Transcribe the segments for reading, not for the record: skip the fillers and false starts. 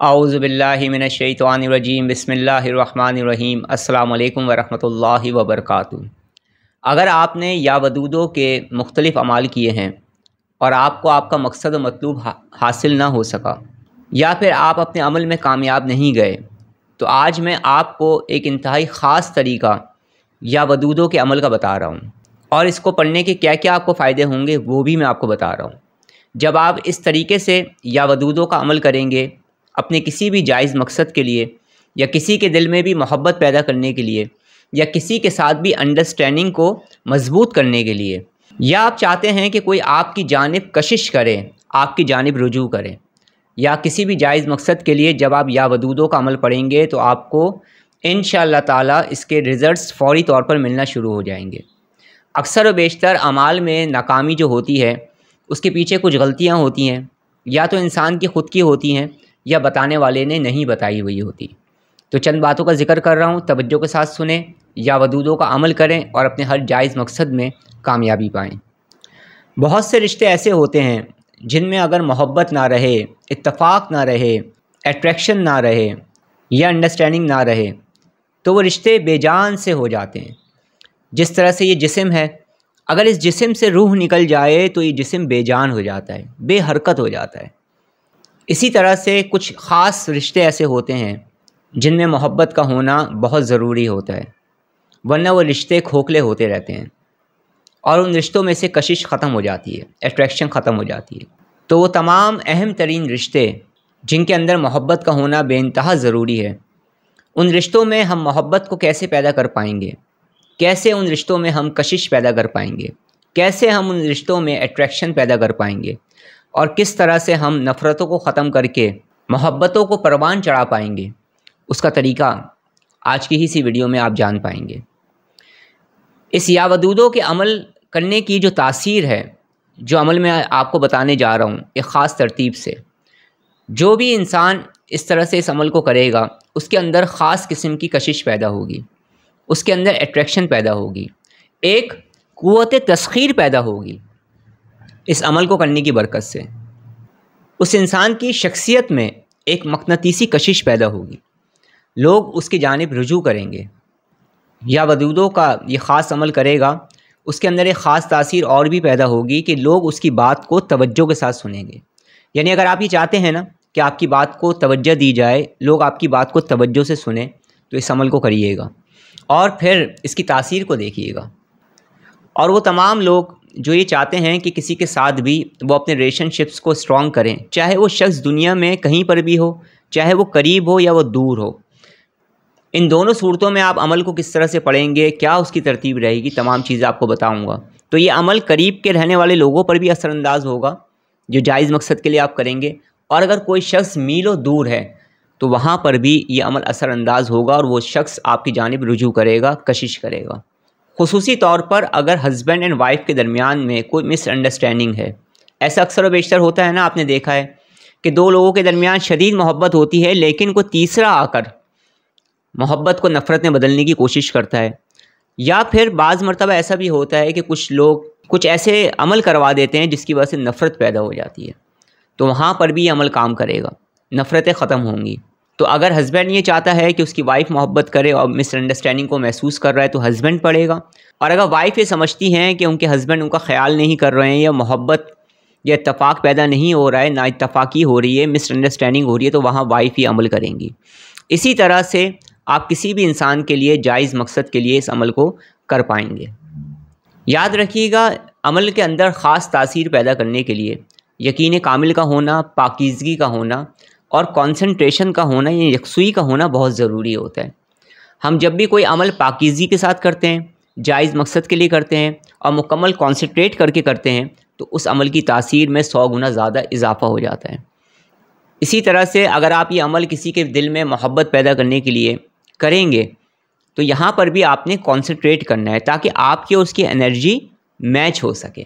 اعوذ باللہ من الشیطان الرجیم بسم اللہ الرحمن الرحیم السلام علیکم ورحمۃ اللہ وبرکاتہ۔ اگر آپ نے یا ودودوں کے مختلف اعمال کیے ہیں اور آپ کو آپ کا مقصد و مطلوب حاصل نہ ہو سکا یا پھر آپ اپنے عمل میں کامیاب نہیں گئے، تو آج میں آپ کو ایک انتہائی خاص طریقہ یا ودودوں کے عمل کا بتا رہا ہوں، اور اس کو پڑھنے کے کیا کیا آپ کو فائدے ہوں گے وہ بھی میں آپ کو بتا رہا ہوں۔ جب آپ اس طریقے سے یا ودودوں کا عمل کریں گے اپنے کسی بھی جائز مقصد کے لیے، یا کسی کے دل میں بھی محبت پیدا کرنے کے لیے، یا کسی کے ساتھ بھی انڈرسٹینڈنگ کو مضبوط کرنے کے لیے، یا آپ چاہتے ہیں کہ کوئی آپ کی جانب کشش کرے، آپ کی جانب رجوع کرے، یا کسی بھی جائز مقصد کے لیے جب آپ یا ودودوں کا عمل پڑھیں گے تو آپ کو انشاءاللہ تعالیٰ اس کے رزلٹس فوری طور پر ملنا شروع ہو جائیں گے۔ اکثر و بیشتر اعمال میں ناکامی جو ہوتی ہے اس کے پیچھے کچھ غلطیاں ہوتی ہیں، یا تو انسان کی خود کی ہوتی ہیں یا بتانے والے نے نہیں بتائی ہوئی ہوتی۔ تو چند باتوں کا ذکر کر رہا ہوں، توجہ کے ساتھ سنیں، یا ودودوں کا عمل کریں اور اپنے ہر جائز مقصد میں کامیابی پائیں۔ بہت سے رشتے ایسے ہوتے ہیں جن میں اگر محبت نہ رہے، اتفاق نہ رہے، اٹریکشن نہ رہے یا انڈرسٹینڈنگ نہ رہے تو وہ رشتے بے جان سے ہو جاتے ہیں۔ جس طرح سے یہ جسم ہے، اگر اس جسم سے روح نکل جائے تو یہ جسم بے جان ہو جاتا ہے، بے حرکت ہو جاتا ہے۔ اسی طرح سے کچھ خاص رشتے ایسے ہوتے ہیں جن میں محبت کا ہونا بہت ضروری ہوتا ہے، ورنہ وہ رشتے کھوکھلے ہوتے رہتے ہیں اور ان رشتوں میں سے کشش ختم ہو جاتی ہے، اٹریکشن ختم ہو جاتی ہے۔ تو وہ تمام اہم ترین رشتے جن کے اندر محبت کا ہونا بے انتہا ضروری ہے، ان رشتوں میں ہم محبت کو کیسے پیدا کر پائیں گے، کیسے ان رشتوں میں ہم کشش پیدا کر پائیں گے، کیسے ہم ان رشتوں میں اٹریکشن پیدا کر پائیں گے، اور کس طرح سے ہم نفرتوں کو ختم کر کے محبتوں کو پروان چڑھا پائیں گے، اس کا طریقہ آج کی ہی سی ویڈیو میں آپ جان پائیں گے۔ اس یا ودودوں کے عمل کرنے کی جو تاثیر ہے، جو عمل میں آپ کو بتانے جا رہا ہوں ایک خاص ترتیب سے، جو بھی انسان اس طرح سے اس عمل کو کرے گا اس کے اندر خاص قسم کی کشش پیدا ہوگی، اس کے اندر اٹریکشن پیدا ہوگی، ایک قوت تسخیر پیدا ہوگی اس عمل کو کرنے کی برکت سے۔ اس انسان کی شخصیت میں ایک مقناطیسی کشش پیدا ہوگی، لوگ اس کی جانب رجوع کریں گے۔ یا ودودوں کا یہ خاص عمل کرے گا، اس کے اندر ایک خاص تاثیر اور بھی پیدا ہوگی کہ لوگ اس کی بات کو توجہ کے ساتھ سنیں گے۔ یعنی اگر آپ یہ چاہتے ہیں نا کہ آپ کی بات کو توجہ دی جائے، لوگ آپ کی بات کو توجہ سے سنیں، تو اس عمل کو کریے گا اور پھر اس کی تاثیر کو دیکھیے گا۔ اور وہ تمام لوگ جو یہ چاہتے ہیں کہ کسی کے ساتھ بھی وہ اپنے ریلیشن شپس کو اسٹرانگ کریں، چاہے وہ شخص دنیا میں کہیں پر بھی ہو، چاہے وہ قریب ہو یا وہ دور ہو، ان دونوں صورتوں میں آپ عمل کو کس طرح سے پڑھیں گے، کیا اس کی ترتیب رہے گی، تمام چیزیں آپ کو بتاؤں گا۔ تو یہ عمل قریب کے رہنے والے لوگوں پر بھی اثر انداز ہوگا جو جائز مقصد کے لیے آپ کریں گے، اور اگر کوئی شخص میلوں دور ہے تو وہاں پر بھی یہ عمل اثر انداز ہوگا اور وہ شخص آپ کی جانب رجوع کرے گا، کشش کرے گا۔ خصوصی طور پر اگر ہسبینڈ اینڈ وائف کے درمیان میں کوئی مس انڈرسٹینڈنگ ہے، ایسا اکثر و بیشتر ہوتا ہے نا، آپ نے دیکھا ہے کہ دو لوگوں کے درمیان شدید محبت ہوتی ہے لیکن کوئی تیسرا آ کر محبت کو نفرت میں بدلنے کی کوشش کرتا ہے، یا پھر بعض مرتبہ ایسا بھی ہوتا ہے کہ کچھ لوگ کچھ ایسے عمل کروا دیتے ہیں جس کی وجہ سے نفرت پیدا ہو جاتی ہے، تو وہاں پر بھی یہ عمل کام کرے گا، نفرتیں ختم ہوں گی۔ تو اگر ہسبینڈ یہ چاہتا ہے کہ اس کی وائف محبت کرے اور مس انڈرسٹینڈنگ کو محسوس کر رہا ہے تو ہسبینڈ پڑھے گا، اور اگر وائف یہ سمجھتی ہیں کہ ان کے ہسبینڈ ان کا خیال نہیں کر رہے ہیں، یا محبت یا اتفاق پیدا نہیں ہو رہا ہے، نا اتفاقی ہو رہی ہے، مس انڈرسٹینڈنگ ہو رہی ہے، تو وہاں وائف ہی عمل کریں گی۔ اسی طرح سے آپ کسی بھی انسان کے لیے جائز مقصد کے لیے اس عمل کو کر پائیں گے۔ یاد رکھیے گا، عمل کے اندر خاص تاثیر پیدا کرنے کے لیے یقین کامل کا ہونا، پاکیزگی کا ہونا اور کانسنٹریشن کا ہونا، یا یکسوئی کا ہونا بہت ضروری ہوتا ہے۔ ہم جب بھی کوئی عمل پاکیزگی کے ساتھ کرتے ہیں، جائز مقصد کے لیے کرتے ہیں اور مکمل کانسنٹریٹ کر کے کرتے ہیں تو اس عمل کی تاثیر میں 100 گنا زیادہ اضافہ ہو جاتا ہے۔ اسی طرح سے اگر آپ یہ عمل کسی کے دل میں محبت پیدا کرنے کے لیے کریں گے تو یہاں پر بھی آپ نے کانسنٹریٹ کرنا ہے تاکہ آپ کی اور اس کی انرجی میچ ہو سکے۔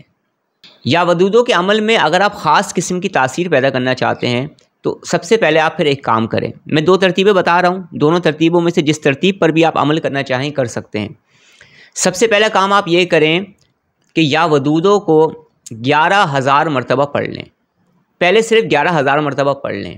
یا ودودوں کے عمل میں اگر آپ خاص قسم کی تاثیر پیدا کرنا چاہتے ہیں تو سب سے پہلے آپ پھر ایک کام کریں، میں 2 ترتیبیں بتا رہا ہوں، دونوں ترتیبوں میں سے جس ترتیب پر بھی آپ عمل کرنا چاہیں کر سکتے ہیں۔ سب سے پہلا کام آپ یہ کریں کہ یا ودودوں کو 11,000 مرتبہ پڑھ لیں، پہلے صرف 11,000 مرتبہ پڑھ لیں،